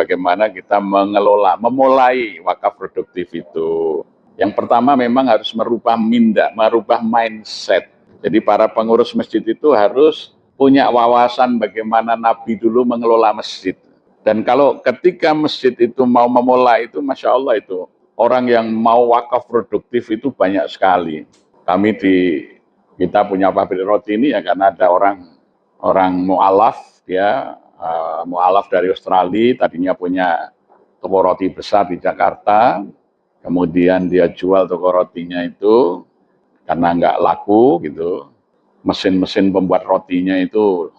bagaimana kita mengelola, memulai wakaf produktif itu. Yang pertama memang harus merubah mindset. Jadi para pengurus masjid itu harus punya wawasan bagaimana Nabi dulu mengelola masjid. Dan kalau ketika masjid itu mau memulai itu, Masya Allah itu, orang yang mau wakaf produktif itu banyak sekali. Kami kita punya pabrik roti ini ya karena ada orang mu'alaf, dia mu'alaf dari Australia, tadinya punya toko roti besar di Jakarta, kemudian dia jual toko rotinya itu karena nggak laku gitu, mesin-mesin pembuat rotinya itu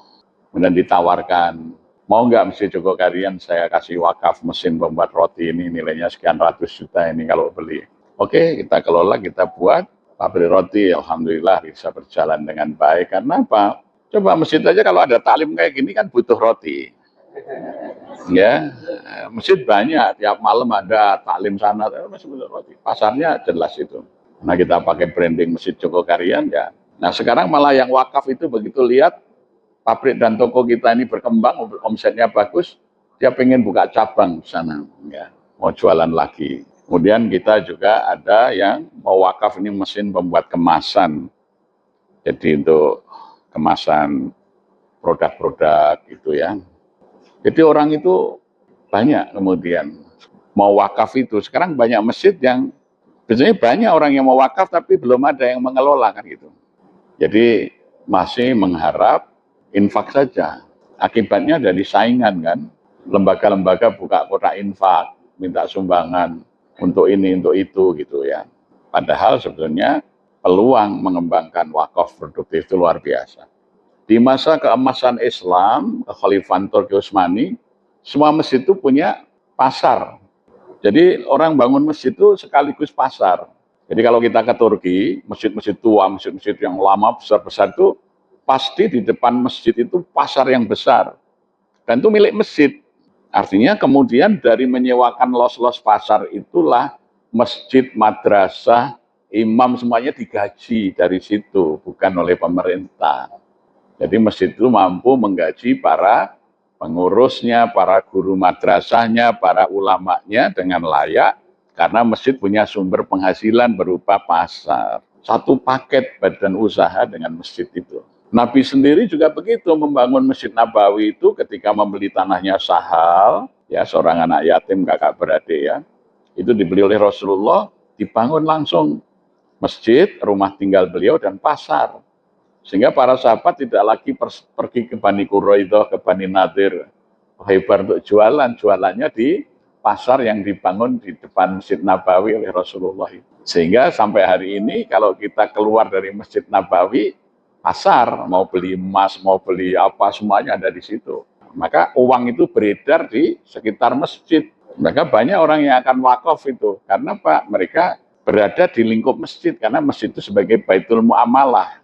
kemudian ditawarkan, mau nggak Masjid Jogokarian saya kasih wakaf mesin pembuat roti ini nilainya sekian ratus juta ini kalau beli. Oke, kita kelola, kita buat pabrik roti, alhamdulillah bisa berjalan dengan baik. Karena apa? Coba masjid aja kalau ada taklim kayak gini kan butuh roti. Ya, masjid banyak, tiap malam ada taklim sana, masih butuh roti. Pasarnya jelas itu. Nah kita pakai branding Masjid Jogokarian ya. Nah sekarang malah yang wakaf itu begitu lihat pabrik dan toko kita ini berkembang, omsetnya bagus, dia pengen buka cabang di sana, ya, mau jualan lagi. Kemudian kita juga ada yang mau wakaf ini mesin pembuat kemasan. Jadi untuk kemasan produk-produk itu ya. Jadi orang itu banyak kemudian mau wakaf itu. Sekarang banyak masjid yang biasanya banyak orang yang mau wakaf tapi belum ada yang mengelola kan gitu. Jadi masih mengharap infak saja. Akibatnya dari saingan kan. Lembaga-lembaga buka kotak infak, minta sumbangan untuk ini, untuk itu gitu ya. Padahal sebetulnya peluang mengembangkan wakaf produktif itu luar biasa. Di masa keemasan Islam, Kekhalifahan Turki Utsmani, semua masjid itu punya pasar. Jadi orang bangun masjid itu sekaligus pasar. Jadi kalau kita ke Turki, masjid-masjid tua, masjid-masjid yang lama, besar-besar itu, pasti di depan masjid itu pasar yang besar. Dan itu milik masjid. Artinya kemudian dari menyewakan los-los pasar itulah masjid, madrasah, imam semuanya digaji dari situ, bukan oleh pemerintah. Jadi masjid itu mampu menggaji para pengurusnya, para guru madrasahnya, para ulamanya dengan layak, karena masjid punya sumber penghasilan berupa pasar. Satu paket badan usaha dengan masjid itu. Nabi sendiri juga begitu membangun Masjid Nabawi itu ketika membeli tanahnya Sahal, ya seorang anak yatim kakak beradik ya, itu dibeli oleh Rasulullah, dibangun langsung masjid, rumah tinggal beliau dan pasar. Sehingga para sahabat tidak lagi pergi ke Bani Quraidah, ke Bani Nadir, Khaybar untuk jualan, jualannya di pasar yang dibangun di depan Masjid Nabawi oleh Rasulullah. Sehingga sampai hari ini kalau kita keluar dari Masjid Nabawi, pasar, mau beli emas, mau beli apa, semuanya ada di situ. Maka uang itu beredar di sekitar masjid. Maka banyak orang yang akan wakaf itu. Karena Pak, mereka berada di lingkup masjid. Karena masjid itu sebagai baitul muamalah.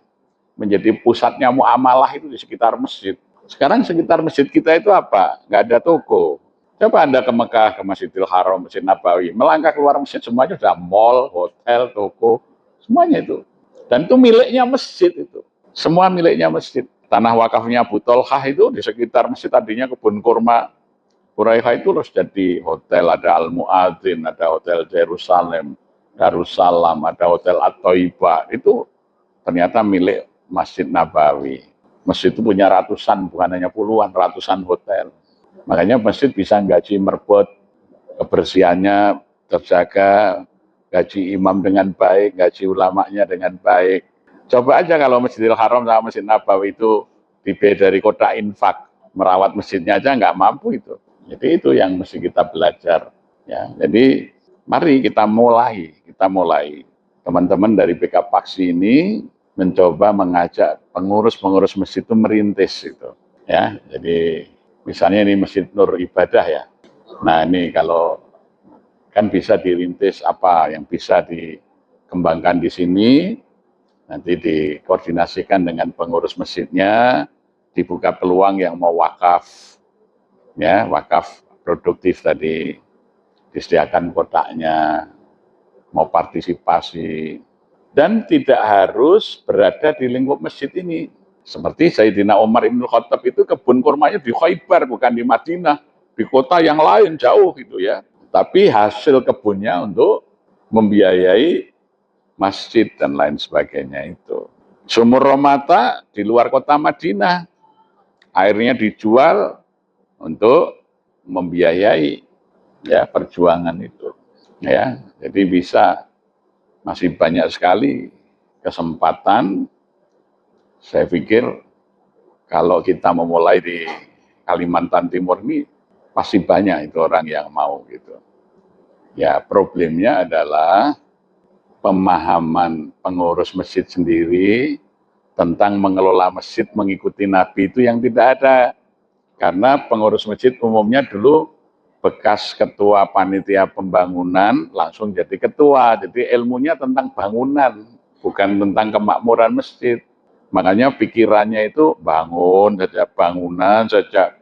Menjadi pusatnya muamalah itu di sekitar masjid. Sekarang sekitar masjid kita itu apa? Nggak ada toko. Coba Anda ke Mekah, ke Masjidil Haram, Masjid Nabawi. Melangkah keluar masjid, semuanya sudah mall, hotel, toko. Semuanya itu. Dan itu miliknya masjid itu. Semua miliknya masjid. Tanah wakafnya Abu Tolhah itu di sekitar masjid tadinya kebun kurma. Quraihah itu harus jadi hotel, ada Al-Mu'adzin, ada hotel Jerusalem, Darussalam, ada hotel At-Thaibah. Itu ternyata milik Masjid Nabawi. Masjid itu punya ratusan, bukan hanya puluhan, ratusan hotel. Makanya masjid bisa gaji merbot, kebersihannya terjaga, gaji imam dengan baik, gaji ulamanya dengan baik. Coba aja kalau Masjidil Haram sama Masjid Nabawi itu dibayar dari kotak infak, merawat masjidnya aja nggak mampu itu. Jadi itu yang mesti kita belajar. Ya, jadi mari kita mulai. Teman-teman dari BK Paksi ini mencoba mengajak pengurus-pengurus masjid itu merintis itu. Ya, jadi misalnya ini Masjid Nur Ibadah ya. Nah ini kalau kan bisa dirintis apa yang bisa dikembangkan di sini. Nanti dikoordinasikan dengan pengurus masjidnya, dibuka peluang yang mau wakaf, ya wakaf produktif tadi, disediakan kotaknya, mau partisipasi, dan tidak harus berada di lingkup masjid ini. Seperti Sayyidina Umar Ibn Khattab itu kebun kurmanya di Khaybar, bukan di Madinah. di kota yang lain jauh gitu ya. Tapi hasil kebunnya untuk membiayai masjid dan lain sebagainya itu. Sumur Romata di luar kota Madinah, airnya dijual untuk membiayai ya perjuangan itu. Ya, jadi bisa masih banyak sekali kesempatan. Saya pikir kalau kita memulai di Kalimantan Timur ini pasti banyak itu orang yang mau gitu. Ya, problemnya adalah pemahaman pengurus masjid sendiri tentang mengelola masjid mengikuti Nabi itu yang tidak ada. Karena pengurus masjid umumnya dulu bekas ketua panitia pembangunan langsung jadi ketua. Jadi ilmunya tentang bangunan, bukan tentang kemakmuran masjid. Makanya pikirannya itu bangun saja, bangunan saja.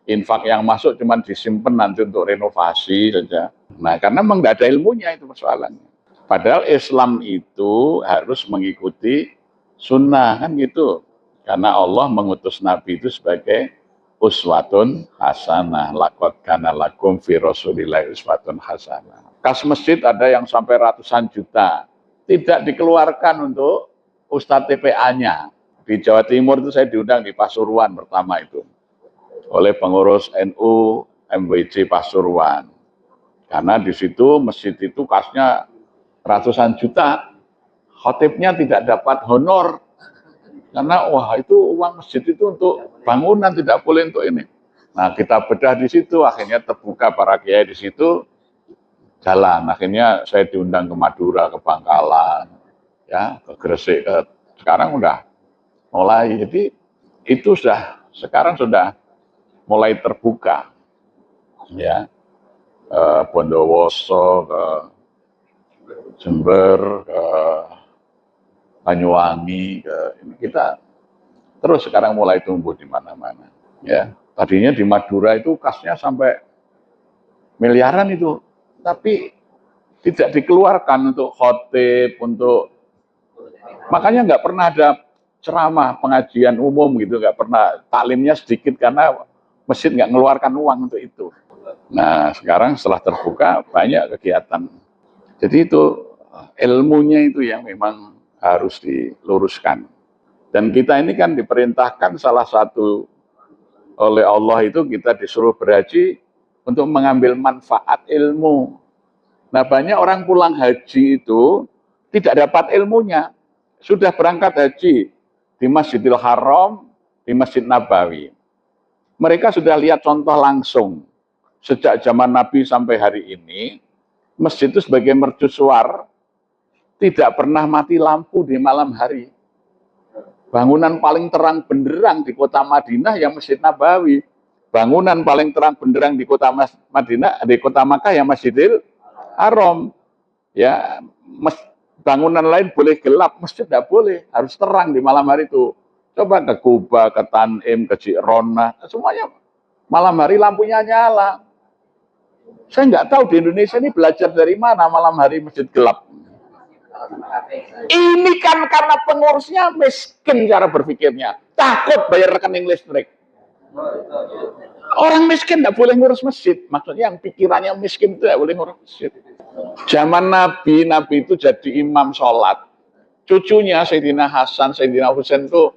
Infak yang masuk cuma disimpan nanti untuk renovasi saja. Nah, karena memang tidak ada ilmunya itu persoalannya. Padahal Islam itu harus mengikuti sunnah kan gitu. Karena Allah mengutus Nabi itu sebagai uswatun hasanah. Laqad kana lakum fi Rasulillahi uswatun hasanah. Kas masjid ada yang sampai ratusan juta. Tidak dikeluarkan untuk Ustadz TPA-nya. Di Jawa Timur itu saya diundang di Pasuruan pertama itu. Oleh pengurus NU MWC Pasuruan. Karena di situ masjid itu kasnya ratusan juta. Khotibnya tidak dapat honor. Karena wah itu uang masjid itu untuk bangunan, tidak boleh untuk ini. Nah kita bedah di situ, akhirnya terbuka para kiai di situ jalan. Akhirnya saya diundang ke Madura, ke Bangkalan, ya ke Gresik. Sekarang udah mulai, jadi itu sekarang sudah mulai terbuka, ya. Bondowoso, ke Jember, ke Banyuwangi, ini kita terus sekarang mulai tumbuh di mana-mana. Ya, tadinya di Madura itu kasnya sampai miliaran itu, tapi tidak dikeluarkan untuk khotib, untuk makanya nggak pernah ada ceramah pengajian umum gitu, nggak pernah, taklimnya sedikit karena masjid nggak mengeluarkan uang untuk itu. Nah sekarang setelah terbuka banyak kegiatan. Jadi itu ilmunya itu yang memang harus diluruskan. Dan kita ini kan diperintahkan salah satu oleh Allah itu kita disuruh berhaji untuk mengambil manfaat ilmu. Nah banyak orang pulang haji itu tidak dapat ilmunya. Sudah berangkat haji di Masjidil Haram, di Masjid Nabawi. Mereka sudah lihat contoh langsung. Sejak zaman Nabi sampai hari ini, masjid itu sebagai mercusuar, tidak pernah mati lampu di malam hari. Bangunan paling terang benderang di kota Madinah ya Masjid Nabawi. Bangunan paling terang benderang di kota Madinah, di kota Makkah ya Masjidil Haram. Ya, bangunan lain boleh gelap, masjid tidak boleh, harus terang di malam hari itu. Coba ke Kuba, ke Tanim, ke Jirona, semuanya malam hari lampunya nyala. Saya nggak tahu di Indonesia ini belajar dari mana malam hari masjid gelap. Ini kan karena pengurusnya miskin cara berpikirnya, takut bayar rekening listrik. Orang miskin tidak boleh ngurus masjid, maksudnya yang pikirannya miskin itu tidak boleh ngurus masjid. Zaman Nabi itu jadi imam sholat. Cucunya Sayyidina Hasan, Sayyidina Husain itu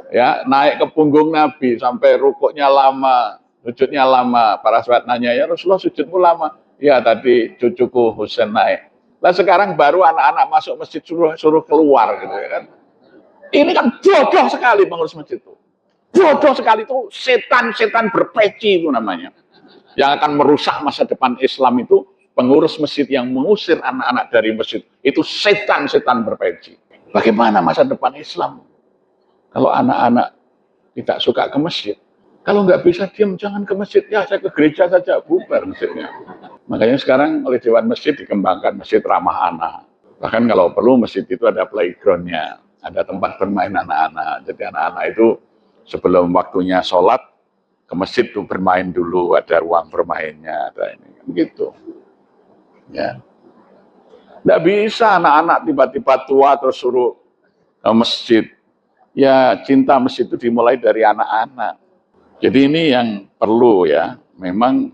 ya naik ke punggung Nabi sampai rukuknya lama, sujudnya lama. Para sahabat nanya, ya Rasulullah sujudmu lama. Ya tadi cucuku Husain naik. Lah sekarang baru anak-anak masuk masjid suruh keluar gitu ya kan. Ini kan bodoh sekali pengurus masjid itu. Bodoh sekali itu, setan-setan berpeci itu namanya. Yang akan merusak masa depan Islam itu pengurus masjid yang mengusir anak-anak dari masjid. Itu setan-setan berpeci. Bagaimana masa depan Islam? Kalau anak-anak tidak suka ke masjid. Kalau nggak bisa diam, jangan ke masjid. Ya saya ke gereja saja, bubar masjidnya. Makanya sekarang oleh Dewan Masjid dikembangkan masjid ramah anak. Bahkan kalau perlu masjid itu ada playgroundnya, ada tempat bermain anak-anak. Jadi anak-anak itu sebelum waktunya sholat ke masjid tuh bermain dulu, ada ruang bermainnya, ada ini, gitu. Ya, nggak bisa anak-anak tiba-tiba tua terus suruh ke masjid. Ya cinta masjid itu dimulai dari anak-anak. Jadi ini yang perlu ya memang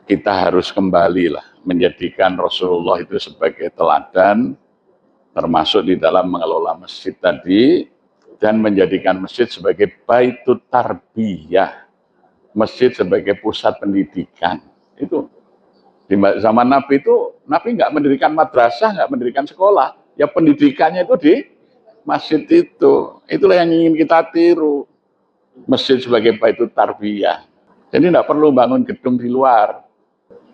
kita harus kembali lah menjadikan Rasulullah itu sebagai teladan, termasuk di dalam mengelola masjid tadi, dan menjadikan masjid sebagai baitut tarbiyah, masjid sebagai pusat pendidikan. Itu di zaman Nabi itu, Nabi nggak mendirikan madrasah, nggak mendirikan sekolah, ya pendidikannya itu di masjid itu. Itulah yang ingin kita tiru, masjid sebagai baitut tarbiyah. Jadi tidak perlu bangun gedung di luar.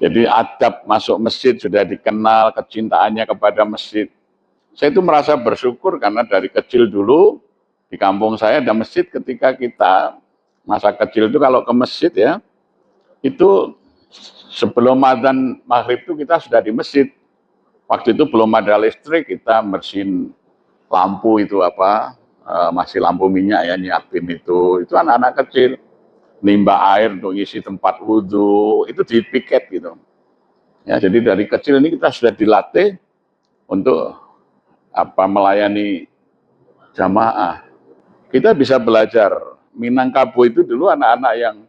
Jadi adab masuk masjid sudah dikenal, kecintaannya kepada masjid. Saya itu merasa bersyukur karena dari kecil dulu di kampung saya ada masjid. Ketika kita masa kecil itu kalau ke masjid ya, itu sebelum adzan maghrib itu kita sudah di masjid. Waktu itu belum ada listrik, kita bersihin lampu itu masih lampu minyak ya, nyiapin itu anak-anak kecil nimba air untuk isi tempat wudhu, itu dipiket gitu. Ya, jadi dari kecil ini kita sudah dilatih untuk melayani jamaah. Kita bisa belajar. Minangkabau itu dulu anak-anak yang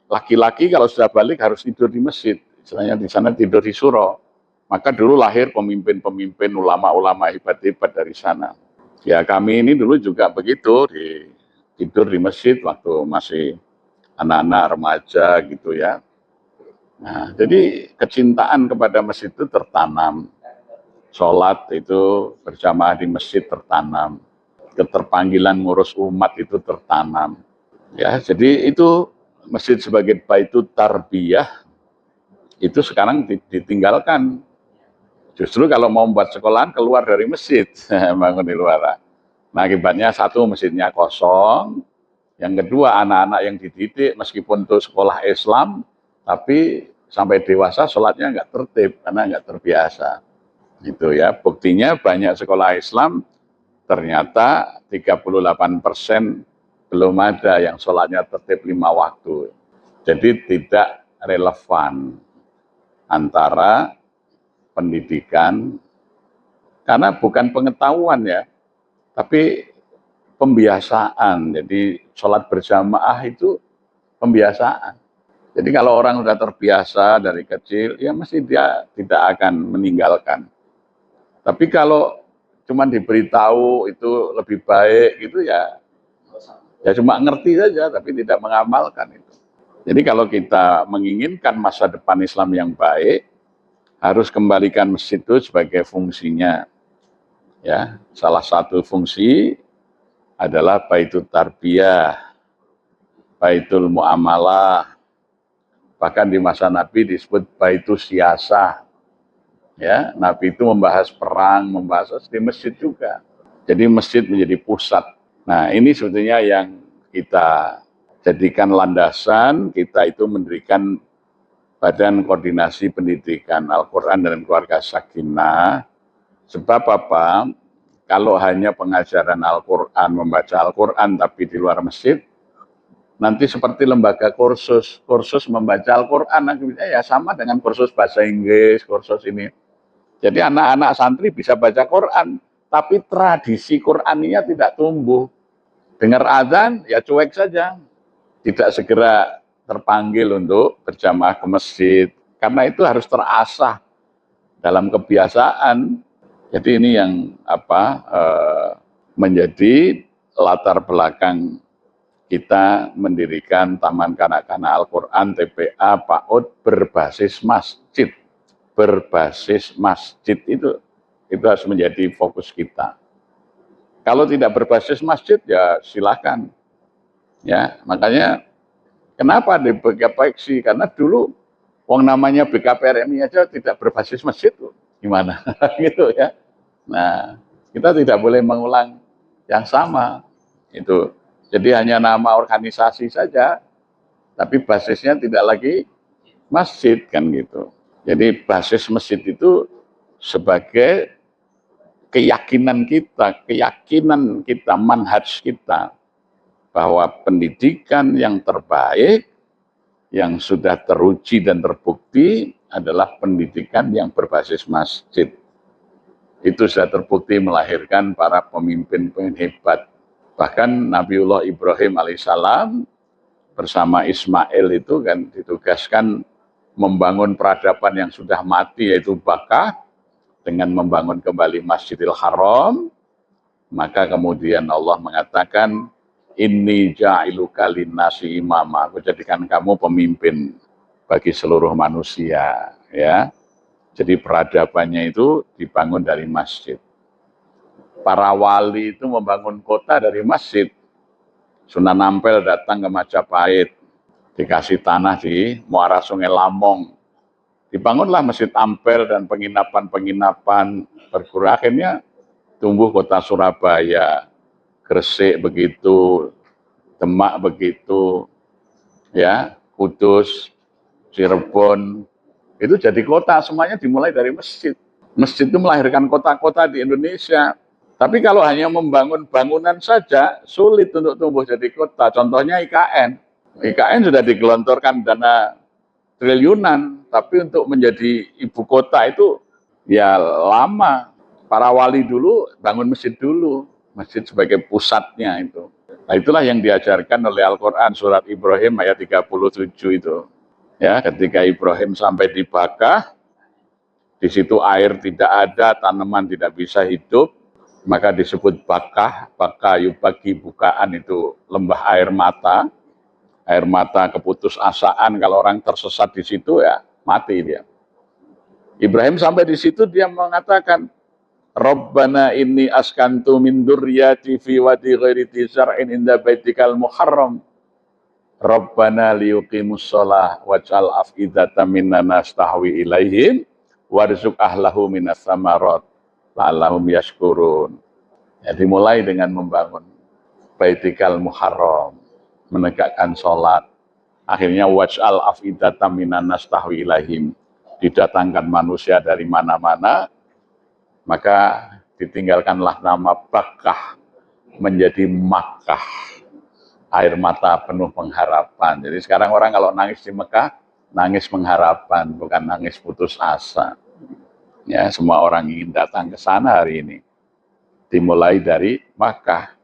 laki-laki kalau sudah balik harus tidur di masjid. Istilahnya di sana tidur di suro. Maka dulu lahir pemimpin-pemimpin, ulama-ulama hebat-hebat dari sana. Ya kami ini dulu juga begitu, tidur di masjid waktu masih anak-anak remaja gitu ya. Nah, jadi kecintaan kepada masjid itu tertanam. Sholat itu berjamaah di masjid tertanam. Keterpanggilan ngurus umat itu tertanam. Ya, jadi itu masjid sebagai baitut tarbiyah itu sekarang ditinggalkan. Justru kalau mau membuat sekolahan keluar dari masjid, bangun di luar. Nah, akibatnya satu masjidnya kosong, yang kedua anak-anak yang dididik meskipun itu sekolah Islam, tapi sampai dewasa sholatnya nggak tertib karena nggak terbiasa. Gitu ya. Buktinya banyak sekolah Islam ternyata 38% belum ada yang sholatnya tertib 5 waktu. Jadi tidak relevan antara pendidikan, karena bukan pengetahuan ya, tapi pembiasaan. Jadi sholat berjamaah itu pembiasaan. Jadi kalau orang sudah terbiasa dari kecil, ya mesti dia tidak akan meninggalkan. Tapi kalau cuma diberitahu itu lebih baik gitu ya cuma ngerti saja tapi tidak mengamalkan itu. Jadi kalau kita menginginkan masa depan Islam yang baik, harus kembalikan masjid itu sebagai fungsinya. Ya, salah satu fungsi adalah baitul tarbiyah, baitul muamalah. Bahkan di masa Nabi disebut baitul siasah. Ya, Nabi itu membahas perang, membahas di masjid juga. Jadi masjid menjadi pusat. Nah, ini sebetulnya yang kita jadikan landasan, kita itu mendirikan Badan Koordinasi Pendidikan Al-Quran dan Keluarga Sakinah. Sebab apa? Kalau hanya pengajaran Al-Quran, membaca Al-Quran tapi di luar masjid, nanti seperti lembaga kursus membaca Al-Quran, akhirnya ya sama dengan kursus bahasa Inggris, kursus ini. Jadi anak-anak santri bisa baca Quran, tapi tradisi Quraninya tidak tumbuh. Dengar azan, ya cuek saja. Tidak segera terpanggil untuk berjamaah ke masjid. Karena itu harus terasah dalam kebiasaan. Jadi ini yang menjadi latar belakang kita mendirikan Taman Kanak-Kanak Al-Quran TPA PAUD berbasis masjid. Berbasis masjid itu harus menjadi fokus kita. Kalau tidak berbasis masjid ya silakan. Ya, makanya kenapa di BKPXI? Karena dulu wong namanya BKPRMI aja tidak berbasis masjid, gimana? Gitu ya. Nah, kita tidak boleh mengulang yang sama. Itu. Jadi hanya nama organisasi saja, tapi basisnya tidak lagi masjid kan gitu. Jadi basis masjid itu sebagai keyakinan kita, manhaj kita, bahwa pendidikan yang terbaik, yang sudah teruji dan terbukti adalah pendidikan yang berbasis masjid. Itu sudah terbukti melahirkan para pemimpin hebat. Bahkan Nabiullah Ibrahim alaihissalam bersama Ismail itu kan ditugaskan membangun peradaban yang sudah mati, yaitu Bakkah, dengan membangun kembali Masjidil Haram. Maka kemudian Allah mengatakan, inni ja'iluka linnasi imama, aku jadikan kamu pemimpin bagi seluruh manusia, ya. Jadi peradabannya itu dibangun dari masjid. Para wali itu membangun kota dari masjid. Sunan Ampel datang ke Majapahit, dikasih tanah di muara Sungai Lamong. Dibangunlah Masjid Ampel dan penginapan-penginapan berkurang. Akhirnya tumbuh kota Surabaya, Gresik begitu, Demak begitu, ya, Kudus, Cirebon, itu jadi kota, semuanya dimulai dari masjid. Masjid itu melahirkan kota-kota di Indonesia. Tapi kalau hanya membangun bangunan saja, sulit untuk tumbuh jadi kota. Contohnya IKN. IKN sudah digelontorkan dana triliunan, tapi untuk menjadi ibu kota itu ya lama. Para wali dulu bangun masjid dulu, masjid sebagai pusatnya itu. Nah, itulah yang diajarkan oleh Al-Quran, surat Ibrahim ayat 37 itu. Ya, ketika Ibrahim sampai di Bakkah, di situ air tidak ada, tanaman tidak bisa hidup, maka disebut Bakkah. Bakkah yubagi bukaan, itu lembah air mata keputusasaan. Kalau orang tersesat di situ ya mati dia. Ibrahim sampai di situ dia mengatakan, Rabbana inni askantu min dzurriyyati fi wadi ghairi dzar'in inda baitikal muharram. Rabbana liyuqimus shalah waj'al af'idatan minan nas tahwi ilaihim warzuq ahlahu minas samarat la'allahum yashkurun. Ya, dimulai dengan membangun Baitikal Muharram, menegakkan sholat. Akhirnya waj'al af'idatan minan nas tahwi ilaihim, didatangkan manusia dari mana-mana, maka ditinggalkanlah nama Bakkah menjadi Makkah, air mata penuh pengharapan. Jadi sekarang orang kalau nangis di Mekah, nangis pengharapan, bukan nangis putus asa. Ya, semua orang ingin datang ke sana hari ini. Dimulai dari Makkah.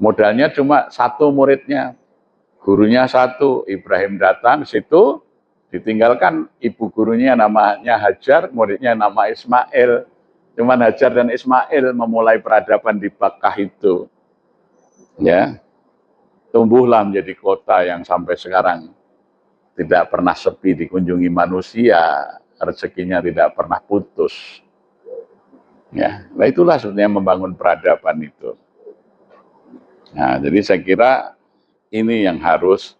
Modalnya cuma satu muridnya, gurunya satu. Ibrahim datang situ, ditinggalkan ibu gurunya namanya Hajar, muridnya nama Ismail. Cuman Hajar dan Ismail memulai peradaban di Bakkah itu. Ya, tumbuhlah menjadi kota yang sampai sekarang tidak pernah sepi dikunjungi manusia, rezekinya tidak pernah putus. Ya, nah itulah sebenarnya membangun peradaban itu. Nah, jadi saya kira ini yang harus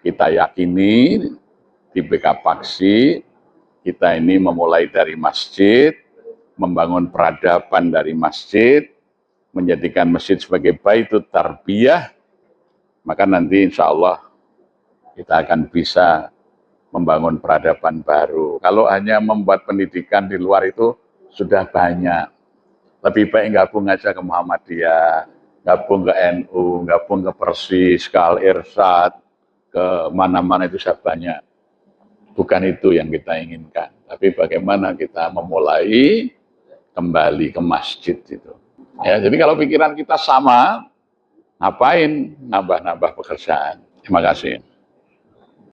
kita yakini di BK Paksi. Kita ini memulai dari masjid, membangun peradaban dari masjid, menjadikan masjid sebagai baitut tarbiyah, maka nanti insya Allah kita akan bisa membangun peradaban baru. Kalau hanya membuat pendidikan di luar itu sudah banyak. Lebih baik gabung aja ke Muhammadiyah, gabung ke NU, gabung ke Persis, ke Al-Irsyad, ke mana-mana itu sudah banyak. Bukan itu yang kita inginkan. Tapi bagaimana kita memulai kembali ke masjid itu. Ya, jadi kalau pikiran kita sama, ngapain nambah-nambah pekerjaan? Terima kasih.